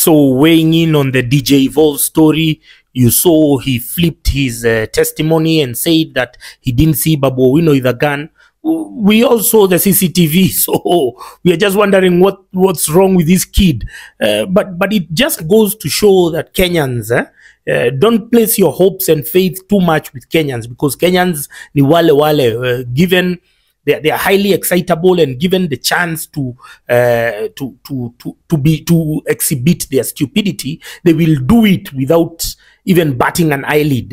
So weighing in on the DJ Evolve story, you saw he flipped his testimony and said that he didn't see Babu Owino with a gun. We all saw the CCTV, so we are just wondering what's wrong with this kid. But it just goes to show that Kenyans don't place your hopes and faith too much with Kenyans, because Kenyans ni wale given they are highly excitable, and given the chance to exhibit their stupidity, they will do it without even batting an eyelid.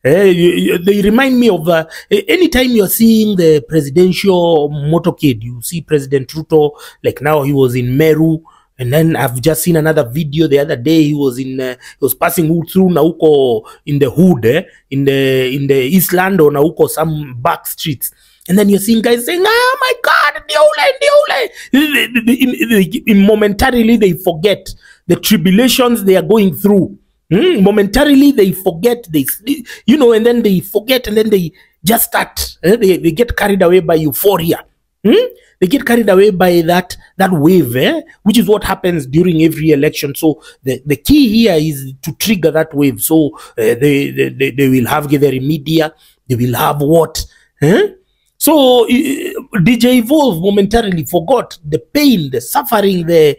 They remind me of anytime you're seeing the presidential motorcade, you see President Ruto, like now he was in Meru. And then I've just seen another video the other day. He was passing through Nauko in the hood, in the East Land or Nauko, some back streets. And then you're seeing guys saying, "Oh my God, momentarily they forget the tribulations they are going through. Momentarily they forget and then they forget, and then they just start. They get carried away by euphoria. They get carried away by that wave, which is what happens during every election. So the key here is to trigger that wave. So they will have their media. They will have what? So DJ Evolve momentarily forgot the pain, the suffering, the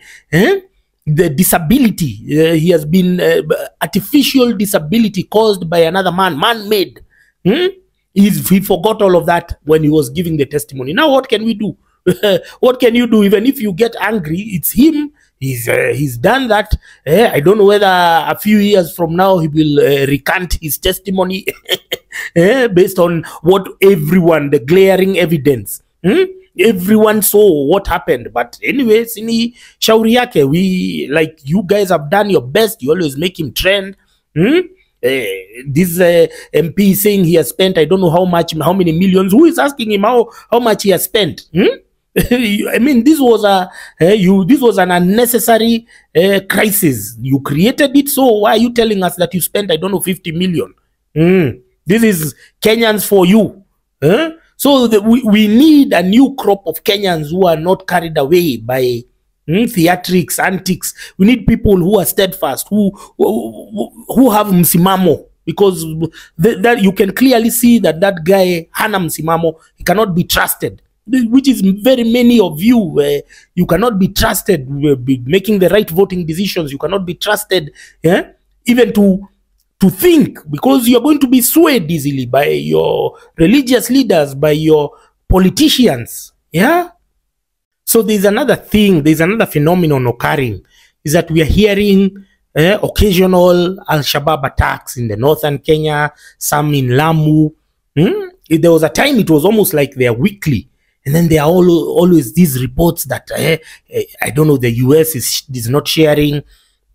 disability. He has been artificial disability caused by another man-made. He forgot all of that when he was giving the testimony. Now what can we do? What can you do? Even if you get angry, it's him. He's done that. I don't know whether a few years from now he will recant his testimony based on what the glaring evidence. Everyone saw what happened. But anyway, sini shauri yake. Like, you guys have done your best. You always make him trend. This MP saying he has spent, I don't know how many millions. Who is asking him how much he has spent? I mean, this was an unnecessary crisis. You created it, so why are you telling us that you spent, I don't know, 50 million? This is Kenyans for you. So we need a new crop of Kenyans who are not carried away by theatrics, antics. We need people who are steadfast, who have msimamo, because that you can clearly see that guy hana msimamo. He cannot be trusted, which is very many of you. Where you cannot be trusted making the right voting decisions. You cannot be trusted, even to think, because you're going to be swayed easily by your religious leaders, by your politicians. So there's another thing, there's another phenomenon occurring, is that we are hearing occasional Al-Shabab attacks in the northern Kenya, some in Lamu. There was a time it was almost like they are weekly. And then there are always these reports that, I don't know, the US is not sharing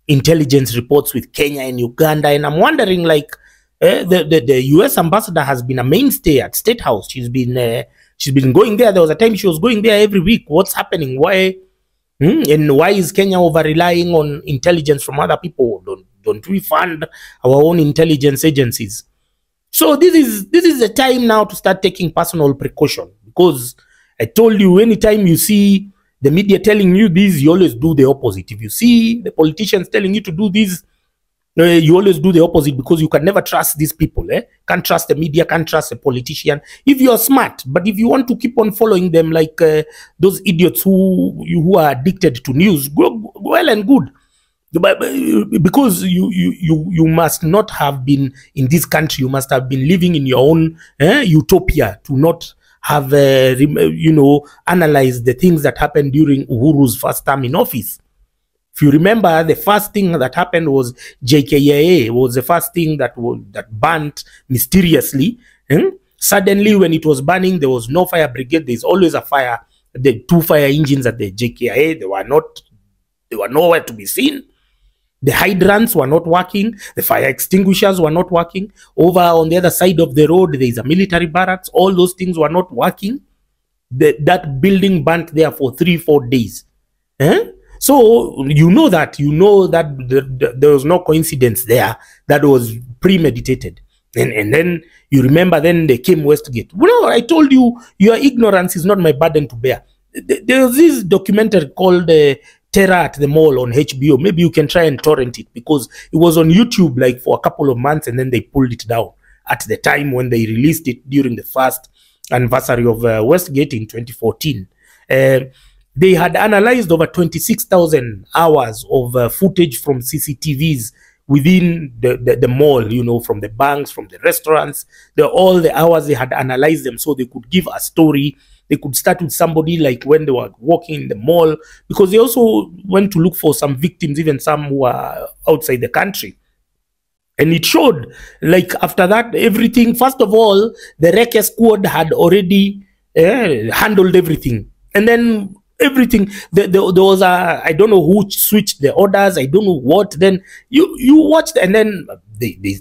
intelligence reports with Kenya and Uganda. And I'm wondering, like, the US ambassador has been a mainstay at State House. She's been going there. There was a time she was going there every week. What's happening? Why? And why is Kenya over-relying on intelligence from other people? Don't we fund our own intelligence agencies? So this is the time now to start taking personal precaution, because I told you, anytime you see the media telling you this, you always do the opposite. If you see the politicians telling you to do this, you always do the opposite, because you can never trust these people. Can't trust the media, can't trust a politician if you're smart. But if you want to keep on following them like those idiots who are addicted to news, well and good. Because you must not have been in this country. You must have been living in your own utopia to not have analyzed the things that happened during Uhuru's first term in office. If you remember, the first thing that happened was JKIA was the first thing that burnt mysteriously. Suddenly, when it was burning, there was no fire brigade. There's always a fire. The 2 fire engines at the JKIA, they were nowhere to be seen. The hydrants were not working. The fire extinguishers were not working. Over on the other side of the road, there is a military barracks. All those things were not working. That building burnt there for 3-4 days. So you know that there was no coincidence there. That was premeditated. And then you remember, then they came Westgate. Well, I told you, your ignorance is not my burden to bear. There was this documentary called Terror at the Mall on HBO. Maybe you can try and torrent it, because it was on YouTube like for a couple of months and then they pulled it down at the time when they released it during the first anniversary of Westgate in 2014. They had analyzed over 26,000 hours of footage from CCTVs within the mall, you know, from the banks, from the restaurants, all the hours they had analyzed them so they could give a story. They could start with somebody like when they were walking in the mall, because they also went to look for some victims, even some who are outside the country. And it showed, like, after that, everything, first of all, the Reke squad had already handled everything. And then everything, there was I don't know who switched the orders, I don't know what. Then you watched, and then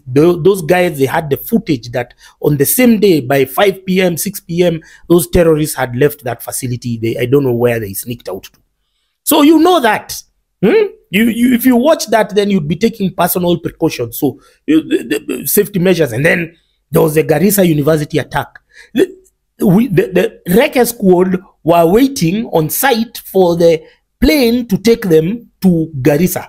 those guys, they had the footage that on the same day by 5 p.m., 6 p.m., those terrorists had left that facility. I don't know where they sneaked out to. So you know that. If you watch that, then you'd be taking personal precautions. So the safety measures. And then there was the Garissa University attack. The Reke squad were waiting on site for the plane to take them to Garissa.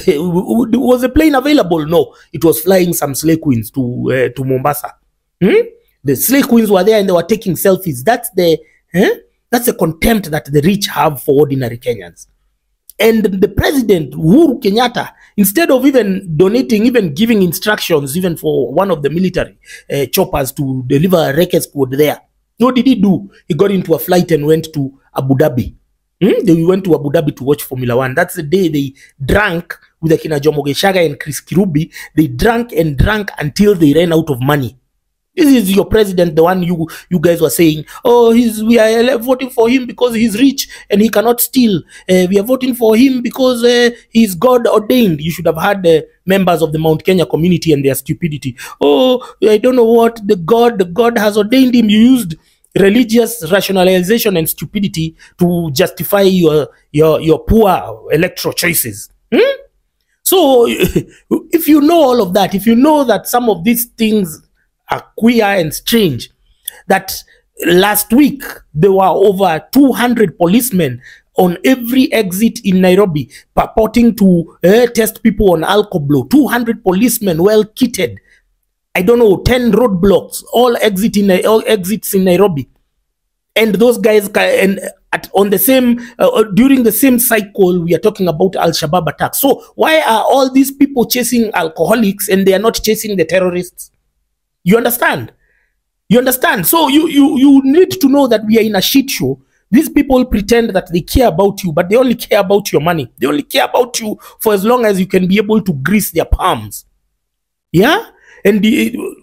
Was the plane available? No, it was flying some slay queens to Mombasa. The slay queens were there and they were taking selfies. That's the contempt that the rich have for ordinary Kenyans. And the president, Uhuru Kenyatta, instead of even donating, even giving instructions, even for one of the military choppers to deliver a Reke squad there, what did he do? He got into a flight and went to Abu Dhabi. They went to Abu Dhabi to watch Formula One. That's the day they drank with Akina Jomo Geshaga and Chris Kirubi. They drank and drank until they ran out of money. This is your president, the one you guys were saying, oh, we are voting for him because he's rich and he cannot steal. We are voting for him because he's God ordained. You should have had the members of the Mount Kenya community and their stupidity. Oh, I don't know what the God has ordained him. You used religious rationalization and stupidity to justify your poor electoral choices. So if you know all of that, if you know that some of these things are queer and strange, that last week there were over 200 policemen on every exit in Nairobi purporting to test people on alcohol. 200 policemen well kitted. I don't know, 10 roadblocks, all exits in Nairobi. And those guys, on the same during the same cycle, we are talking about Al-Shabab attacks. So why are all these people chasing alcoholics and they are not chasing the terrorists? You understand? You understand? So you need to know that we are in a shit show. These people pretend that they care about you, but they only care about your money. They only care about you for as long as you can be able to grease their palms. Yeah? And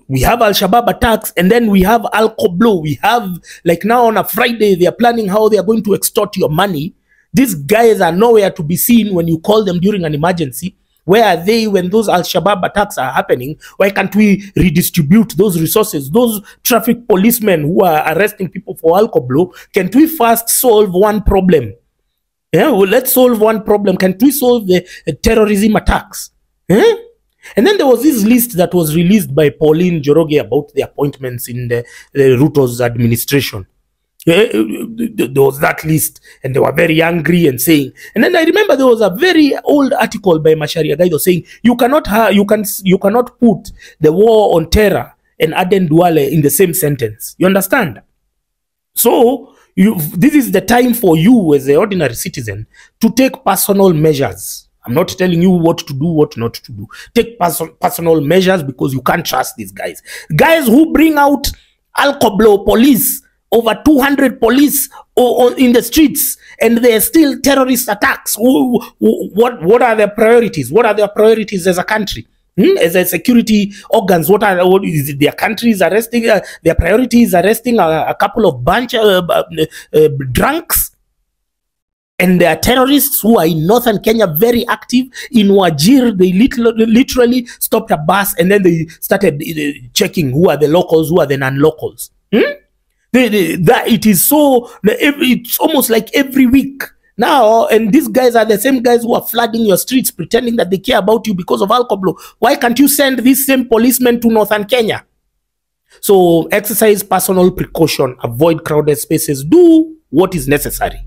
we have Al-Shabaab attacks, and then we have Al-Qoblo. We have, like now on a Friday, they are planning how they are going to extort your money. These guys are nowhere to be seen when you call them during an emergency. Where are they when those Al-Shabaab attacks are happening? Why can't we redistribute those resources? Those traffic policemen who are arresting people for alcohol, can't we first solve one problem? Yeah, well, let's solve one problem. Can't we solve the terrorism attacks? And then there was this list that was released by Pauline Njoroge about the appointments in the Ruto's administration. There was that list, and they were very angry and saying. And then I remember there was a very old article by Macharia Gaido saying you cannot put the war on terror and Aden Duale in the same sentence. You understand? So this is the time for you as an ordinary citizen to take personal measures. I'm not telling you what to do, what not to do. Take personal measures, because you can't trust these guys. Guys who bring out alcohol police, over 200 police in the streets, and there are still terrorist attacks. What are their priorities? What are their priorities as a country? As a security organs, what is their countries arresting? Their priorities arresting a couple of drunks. And there are terrorists who are in northern Kenya, very active. In Wajir, they literally stopped a bus and then they started checking who are the locals, who are the non-locals. It is so, it's almost like every week now, and these guys are the same guys who are flooding your streets, pretending that they care about you because of alcohol. Why can't you send these same policemen to northern Kenya? So exercise personal precaution, avoid crowded spaces, do what is necessary.